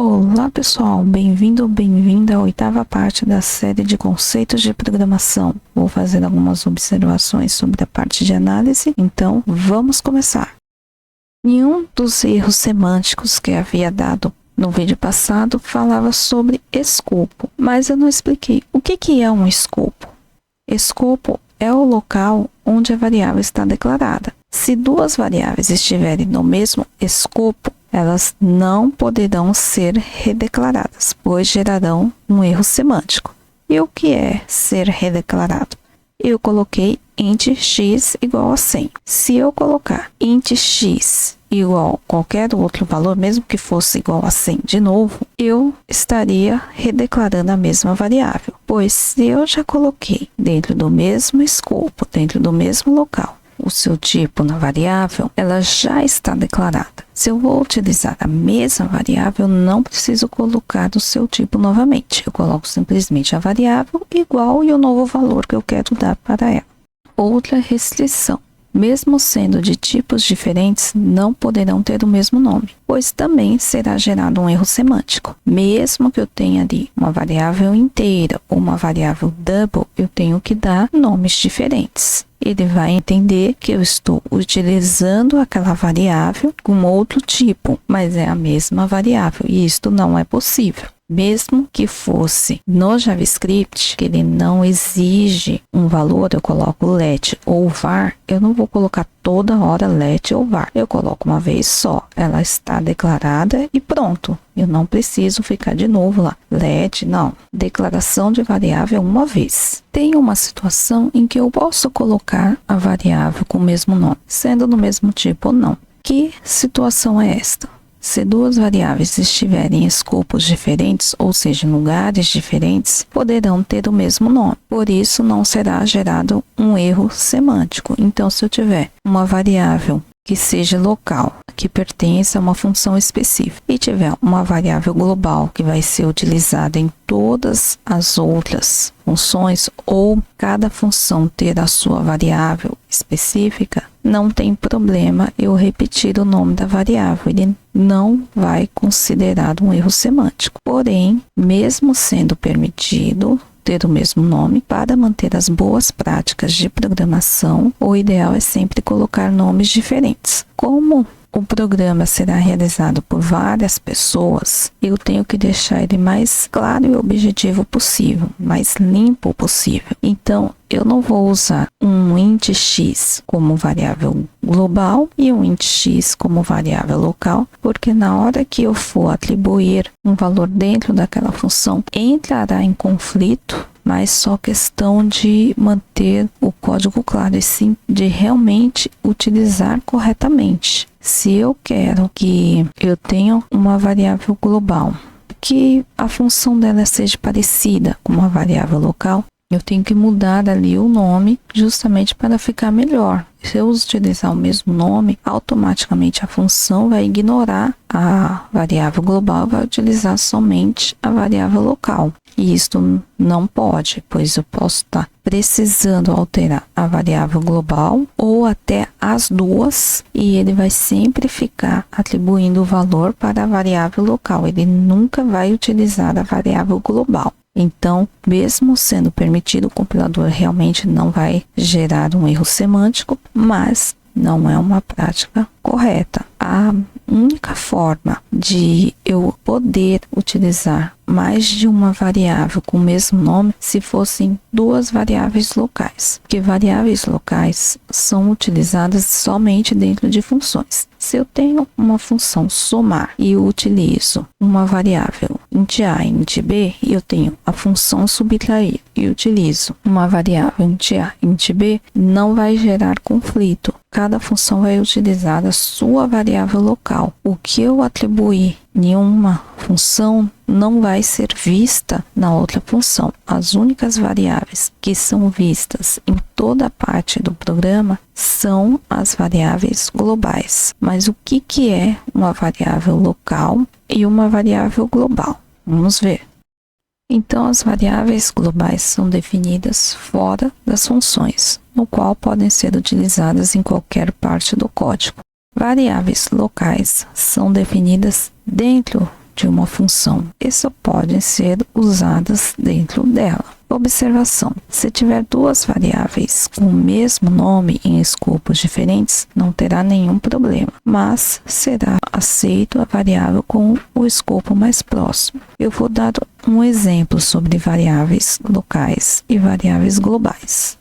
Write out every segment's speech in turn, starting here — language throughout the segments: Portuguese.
Olá pessoal, bem-vindo ou bem-vinda à oitava parte da série de conceitos de programação. Vou fazer algumas observações sobre a parte de análise, então vamos começar. Nenhum dos erros semânticos que havia dado no vídeo passado falava sobre escopo, mas eu não expliquei o que é um escopo. Escopo é o local onde a variável está declarada. Se duas variáveis estiverem no mesmo escopo, elas não poderão ser redeclaradas, pois gerarão um erro semântico. E o que é ser redeclarado? Eu coloquei int x igual a 100. Se eu colocar int x igual a qualquer outro valor, mesmo que fosse igual a 100 de novo, eu estaria redeclarando a mesma variável, pois se eu já coloquei dentro do mesmo escopo, dentro do mesmo local, o seu tipo na variável, ela já está declarada. Se eu vou utilizar a mesma variável, eu não preciso colocar o seu tipo novamente. Eu coloco simplesmente a variável igual e o novo valor que eu quero dar para ela. Outra restrição. Mesmo sendo de tipos diferentes, não poderão ter o mesmo nome, pois também será gerado um erro semântico. Mesmo que eu tenha ali uma variável inteira ou uma variável double, eu tenho que dar nomes diferentes. Ele vai entender que eu estou utilizando aquela variável com outro tipo, mas é a mesma variável, e isto não é possível. Mesmo que fosse no JavaScript, que ele não exige um valor, eu coloco let ou var, eu não vou colocar toda hora let ou var. Eu coloco uma vez só, ela está declarada e pronto. Eu não preciso ficar de novo lá. Let, não. Declaração de variável uma vez. Tem uma situação em que eu posso colocar a variável com o mesmo nome, sendo do mesmo tipo ou não. Que situação é esta? Se duas variáveis estiverem em escopos diferentes, ou seja, em lugares diferentes, poderão ter o mesmo nome. Por isso, não será gerado um erro semântico. Então, se eu tiver uma variável que seja local, que pertence a uma função específica, e tiver uma variável global que vai ser utilizada em todas as outras funções, ou cada função ter a sua variável específica, não tem problema eu repetir o nome da variável, ele não vai considerar um erro semântico. Porém, mesmo sendo permitido ter o mesmo nome, para manter as boas práticas de programação, o ideal é sempre colocar nomes diferentes. Como o programa será realizado por várias pessoas, eu tenho que deixar ele mais claro e objetivo possível, mais limpo possível. Então, eu não vou usar um int x como variável global e um int x como variável local, porque na hora que eu for atribuir um valor dentro daquela função, entrará em conflito, mas só questão de manter o código claro e sim de realmente utilizar corretamente. Se eu quero que eu tenha uma variável global, que a função dela seja parecida com uma variável local, eu tenho que mudar ali o nome justamente para ficar melhor. Se eu utilizar o mesmo nome, automaticamente a função vai ignorar a variável global, vai utilizar somente a variável local. E isto não pode, pois eu posso estar precisando alterar a variável global ou até as duas, e ele vai sempre ficar atribuindo o valor para a variável local. Ele nunca vai utilizar a variável global. Então, mesmo sendo permitido, o compilador realmente não vai gerar um erro semântico, mas não é uma prática correta. A única forma de eu poder utilizar mais de uma variável com o mesmo nome se fossem duas variáveis locais, porque variáveis locais são utilizadas somente dentro de funções. Se eu tenho uma função somar e eu utilizo uma variável int a e int b, e eu tenho a função subtrair e utilizo uma variável int a e int b, não vai gerar conflito. Cada função vai utilizar a sua variável local. O que eu atribuir em uma função não vai ser vista na outra função. As únicas variáveis que são vistas em toda a parte do programa são as variáveis globais. Mas o que é uma variável local e uma variável global? Vamos ver. Então, as variáveis globais são definidas fora das funções, no qual podem ser utilizadas em qualquer parte do código. Variáveis locais são definidas dentro de uma função e só podem ser usadas dentro dela. Observação: se tiver duas variáveis com o mesmo nome em escopos diferentes, não terá nenhum problema, mas será aceito a variável com o escopo mais próximo. Eu vou dar um exemplo sobre variáveis locais e variáveis globais.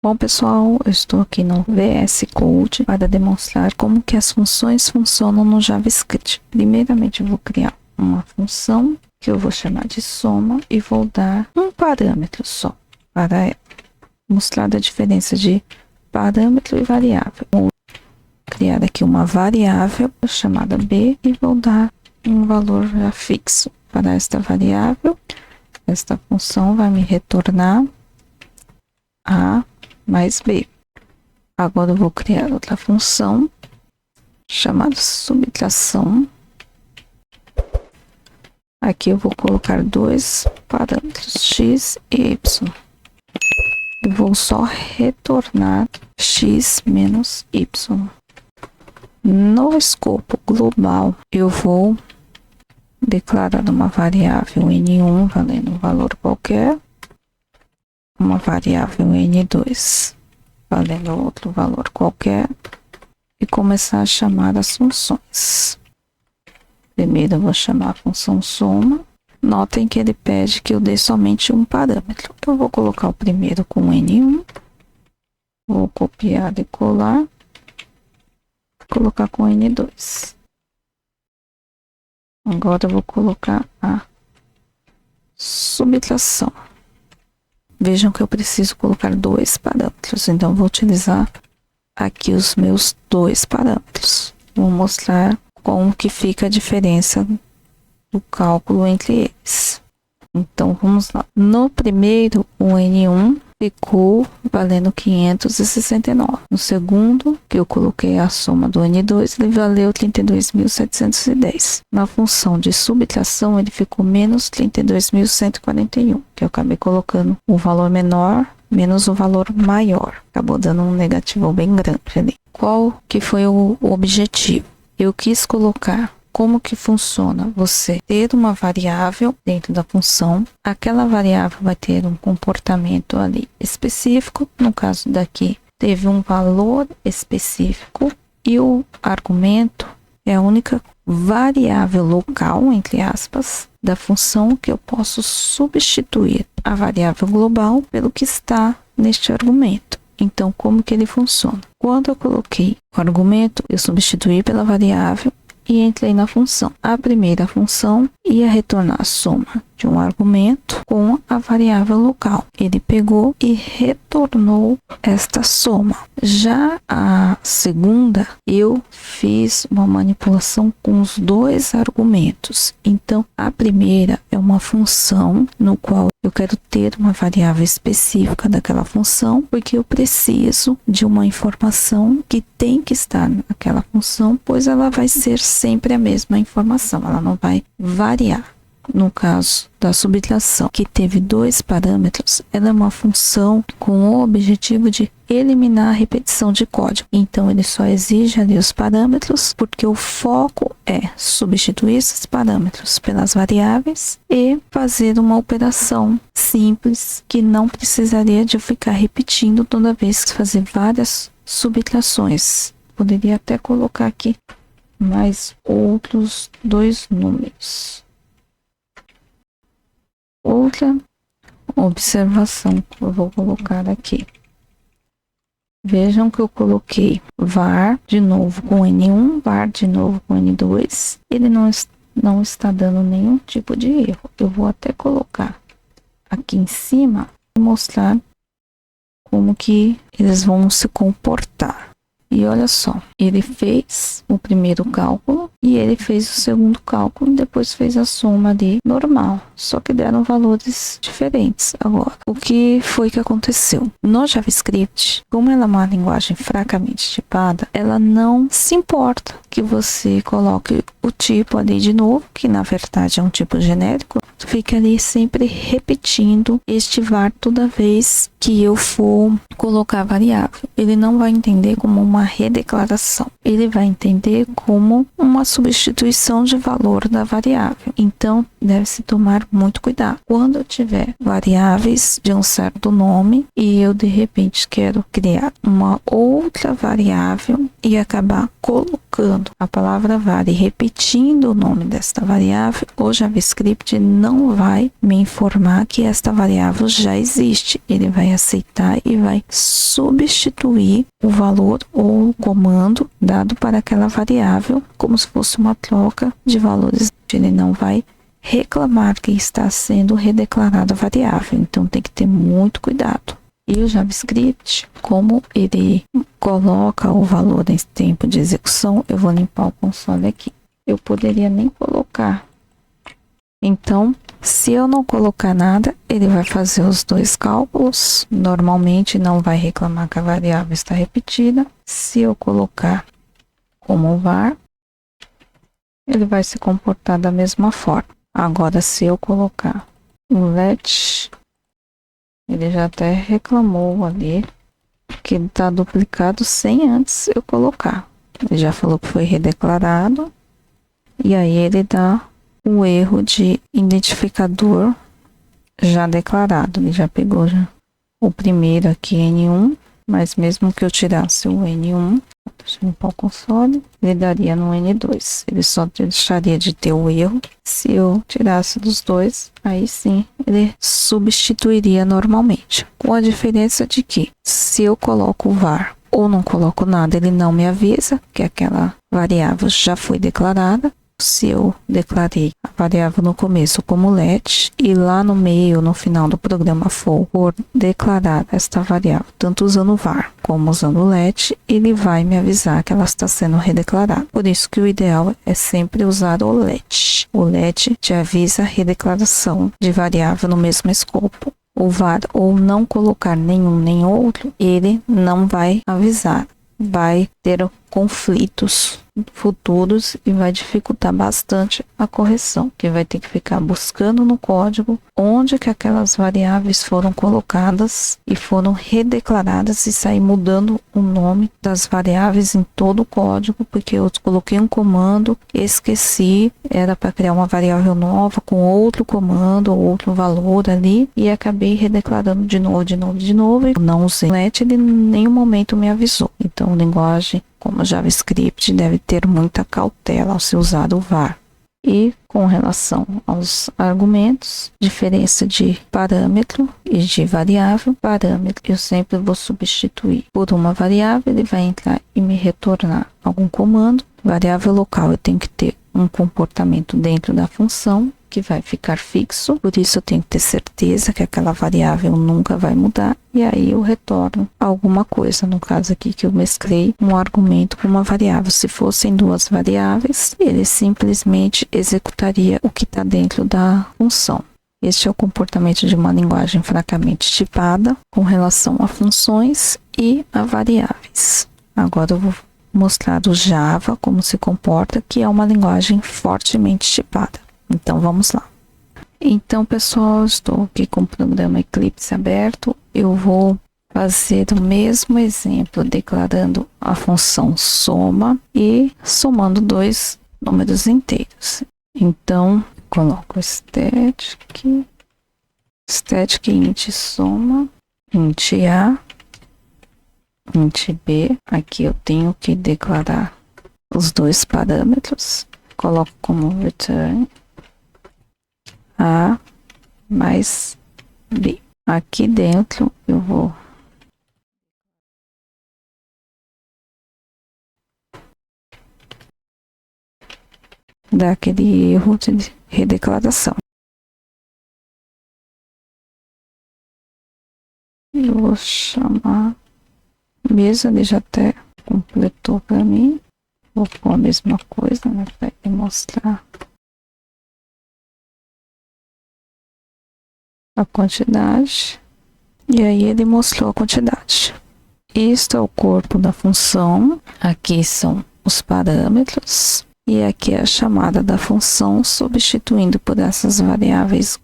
Bom, pessoal, eu estou aqui no VS Code para demonstrar como que as funções funcionam no JavaScript. Primeiramente, eu vou criar uma função que eu vou chamar de soma e vou dar um parâmetro só para mostrar a diferença de parâmetro e variável. Vou criar aqui uma variável chamada b e vou dar um valor já fixo para esta variável. Esta função vai me retornar a mais b. Agora eu vou criar outra função chamada subtração. Aqui eu vou colocar dois parâmetros, x e y. Eu vou só retornar x menos y. No escopo global, eu vou declarar uma variável n1 valendo um valor qualquer, uma variável n2 valendo outro valor qualquer e começar a chamar as funções. Primeiro eu vou chamar a função soma. Notem que ele pede que eu dê somente um parâmetro. Eu vou colocar o primeiro com n1. Vou copiar e colar. Colocar com n2. Agora eu vou colocar a subtração. Vejam que eu preciso colocar dois parâmetros. Então eu vou utilizar aqui os meus dois parâmetros. Vou mostrar como que fica a diferença do cálculo entre eles. Então, vamos lá. No primeiro, o N1 ficou valendo 569. No segundo, que eu coloquei a soma do N2, ele valeu 32.710. Na função de subtração, ele ficou menos 32.141, que eu acabei colocando o valor menor menos o valor maior. Acabou dando um negativo bem grande ali. Qual que foi o objetivo? Eu quis colocar como que funciona você ter uma variável dentro da função. Aquela variável vai ter um comportamento ali específico. No caso daqui, teve um valor específico e o argumento é a única variável local, entre aspas, da função que eu posso substituir a variável global pelo que está neste argumento. Então, como que ele funciona? Quando eu coloquei o argumento, eu substituí pela variável e entrei na função. A primeira função ia retornar a soma de um argumento com a variável local. Ele pegou e retornou esta soma. Já a segunda, eu fiz uma manipulação com os dois argumentos. Então, a primeira é uma função no qual eu quero ter uma variável específica daquela função, porque eu preciso de uma informação que tem que estar naquela função, pois ela vai ser sempre a mesma informação, ela não vai variar. No caso da subtração, que teve dois parâmetros, ela é uma função com o objetivo de eliminar a repetição de código. Então, ele só exige ali os parâmetros, porque o foco é substituir esses parâmetros pelas variáveis e fazer uma operação simples, que não precisaria de eu ficar repetindo toda vez que fazer várias subtrações. Poderia até colocar aqui mais outros dois números. Outra observação que eu vou colocar aqui. Vejam que eu coloquei var de novo com N1, var de novo com N2. Ele não está dando nenhum tipo de erro. Eu vou até colocar aqui em cima e mostrar como que eles vão se comportar. E olha só, ele fez o primeiro cálculo e ele fez o segundo cálculo e depois fez a soma ali normal. Só que deram valores diferentes agora. O que foi que aconteceu? No JavaScript, como ela é uma linguagem fracamente tipada, ela não se importa que você coloque o tipo ali de novo, que na verdade é um tipo genérico, fique ali sempre repetindo este var toda vez que eu for colocar variável. Ele não vai entender como uma redeclaração, ele vai entender como uma substituição de valor da variável. Então, deve-se tomar muito cuidado. Quando eu tiver variáveis de um certo nome e eu de repente quero criar uma outra variável e acabar colocando a palavra var e repetindo o nome desta variável, o JavaScript não vai me informar que esta variável já existe. Ele vai aceitar e vai substituir o valor ou o comando dado para aquela variável como se fosse uma troca de valores. Ele não vai reclamar que está sendo redeclarada a variável. Então tem que ter muito cuidado. E o JavaScript, como ele coloca o valor em tempo de execução, eu vou limpar o console aqui. Eu poderia nem colocar. Então, se eu não colocar nada, ele vai fazer os dois cálculos. Normalmente não vai reclamar que a variável está repetida. Se eu colocar como var, ele vai se comportar da mesma forma. Agora, se eu colocar o let, ele já até reclamou ali que ele está duplicado sem antes eu colocar. Ele já falou que foi redeclarado. E aí ele dá o erro de identificador já declarado. Ele já pegou o primeiro aqui, N1. Mas mesmo que eu tirasse o N1, deixa eu limpar o console, ele daria no N2. Ele só deixaria de ter o erro se eu tirasse dos dois. Aí sim, ele substituiria normalmente. Com a diferença de que, se eu coloco o var ou não coloco nada, ele não me avisa que aquela variável já foi declarada. Se eu declarei a variável no começo como let e lá no meio, no final do programa for declarar esta variável, tanto usando var como usando let, ele vai me avisar que ela está sendo redeclarada. Por isso que o ideal é sempre usar o let. O let te avisa a redeclaração de variável no mesmo escopo. O var ou não colocar nenhum nem outro, ele não vai avisar. Vai ter conflitos futuros e vai dificultar bastante a correção, que vai ter que ficar buscando no código onde que aquelas variáveis foram colocadas e foram redeclaradas e sair mudando o nome das variáveis em todo o código, porque eu coloquei um comando, esqueci, era para criar uma variável nova com outro comando ou outro valor ali e acabei redeclarando de novo e não usei let, ele em nenhum momento me avisou. Então, linguagem como JavaScript deve ter muita cautela ao se usar o var. E com relação aos argumentos, diferença de parâmetro e de variável. Parâmetro eu sempre vou substituir por uma variável, ele vai entrar e me retornar algum comando. Variável local eu tenho que ter um comportamento dentro da função que vai ficar fixo, por isso eu tenho que ter certeza que aquela variável nunca vai mudar, e aí eu retorno alguma coisa, no caso aqui que eu mesclei um argumento com uma variável. Se fossem duas variáveis, ele simplesmente executaria o que está dentro da função. Este é o comportamento de uma linguagem fracamente tipada com relação a funções e a variáveis. Agora eu vou mostrar o Java como se comporta, que é uma linguagem fortemente tipada. Então, vamos lá. Então, pessoal, estou aqui com o programa Eclipse aberto. Eu vou fazer o mesmo exemplo, declarando a função soma e somando dois números inteiros. Então, coloco static int soma, int a, int b. Aqui eu tenho que declarar os dois parâmetros. Coloco como return A mais B. Aqui dentro eu vou dar aquele erro de redeclaração. Eu vou chamar, mesmo ele já até completou para mim. Vou pôr a mesma coisa, né, para mostrar a quantidade, e aí ele mostrou a quantidade. Isto é o corpo da função, aqui são os parâmetros, e aqui é a chamada da função, substituindo por essas variáveis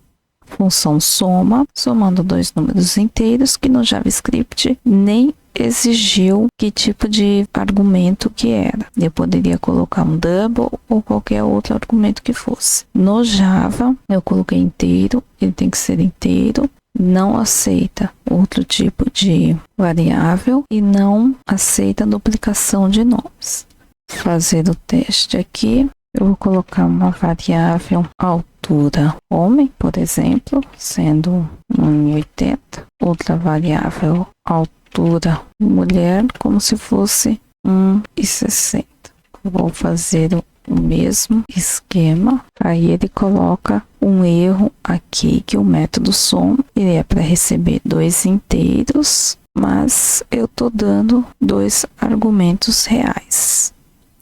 função soma, somando dois números inteiros, que no JavaScript nem exigiu que tipo de argumento que era. Eu poderia colocar um double ou qualquer outro argumento que fosse. No Java, eu coloquei inteiro, ele tem que ser inteiro, não aceita outro tipo de variável e não aceita duplicação de nomes. Fazer o teste aqui, eu vou colocar uma variável altura homem, por exemplo, sendo 1,80. Outra variável altura mulher, como se fosse 1,60. Vou fazer o mesmo esquema. Aí ele coloca um erro aqui, que o método soma, ele é para receber dois inteiros, mas eu estou dando dois argumentos reais.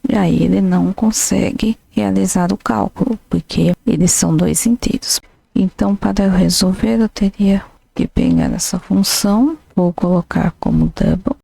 E aí ele não consegue realizar o cálculo, porque eles são dois inteiros. Então, para eu resolver, eu teria que pegar essa função, vou colocar como double,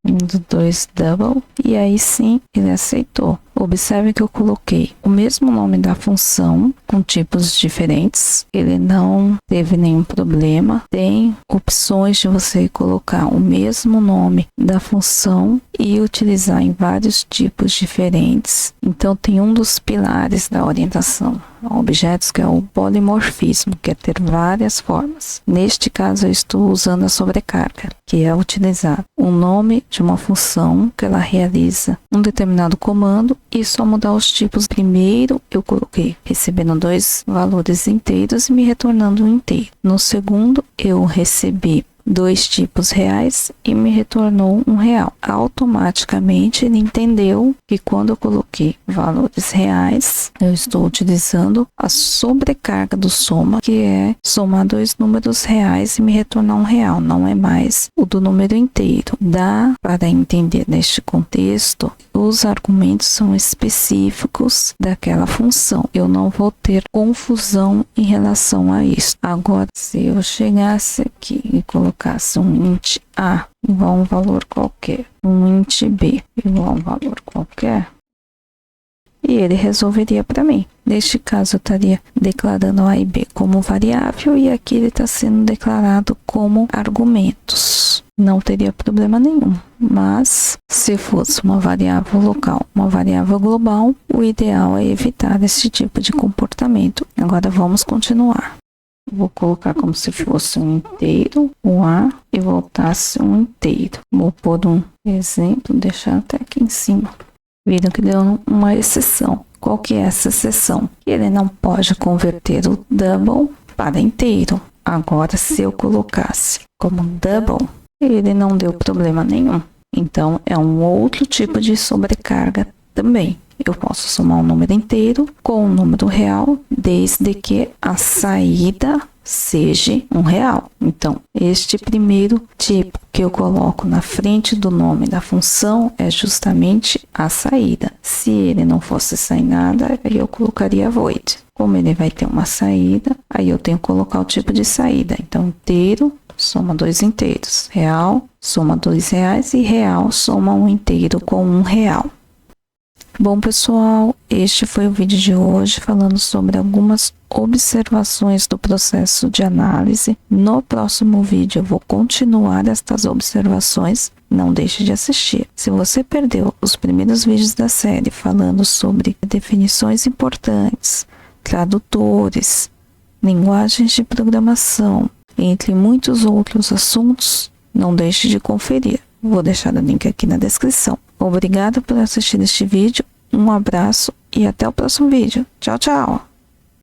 2 double, e aí sim ele aceitou. Observe que eu coloquei o mesmo nome da função com tipos diferentes, ele não teve nenhum problema. Tem opções de você colocar o mesmo nome da função e utilizar em vários tipos diferentes. Então tem um dos pilares da orientação a objetos, que é o polimorfismo, que é ter várias formas. Neste caso eu estou usando a sobrecarga, que é utilizar o nome de uma função que ela realiza um determinado comando e só mudar os tipos. Primeiro eu coloquei recebendo dois valores inteiros e me retornando um inteiro. No segundo eu recebi dois tipos reais e me retornou um real. Automaticamente ele entendeu que quando eu coloquei valores reais, eu estou utilizando a sobrecarga do soma, que é somar dois números reais e me retornar um real, não é mais o do número inteiro. Dá para entender neste contexto, os argumentos são específicos daquela função. Eu não vou ter confusão em relação a isso. Agora, se eu chegasse aqui e colocasse um int a igual a um valor qualquer, um int b igual a um valor qualquer, e ele resolveria para mim. Neste caso, eu estaria declarando a e b como variável e aqui ele está sendo declarado como argumentos. Não teria problema nenhum. Mas, se fosse uma variável local, uma variável global, o ideal é evitar esse tipo de comportamento. Agora, vamos continuar. Vou colocar como se fosse um inteiro, um a, e voltasse um inteiro. Vou pôr um exemplo, deixar até aqui em cima. Viram que deu uma exceção. Qual que é essa exceção? Ele não pode converter o double para inteiro. Agora, se eu colocasse como double, ele não deu problema nenhum. Então, é um outro tipo de sobrecarga também. Eu posso somar um número inteiro com um número real, desde que a saída seja um real. Então, este primeiro tipo que eu coloco na frente do nome da função é justamente a saída. Se ele não fosse sair nada, aí eu colocaria void. Como ele vai ter uma saída, aí eu tenho que colocar o tipo de saída. Então, inteiro soma dois inteiros, real soma dois reais e real soma um inteiro com um real. Bom, pessoal, este foi o vídeo de hoje falando sobre algumas observações do processo de análise. No próximo vídeo eu vou continuar estas observações. Não deixe de assistir. Se você perdeu os primeiros vídeos da série falando sobre definições importantes, tradutores, linguagens de programação, entre muitos outros assuntos, não deixe de conferir. Vou deixar o link aqui na descrição. Obrigada por assistir este vídeo, um abraço e até o próximo vídeo. Tchau, tchau!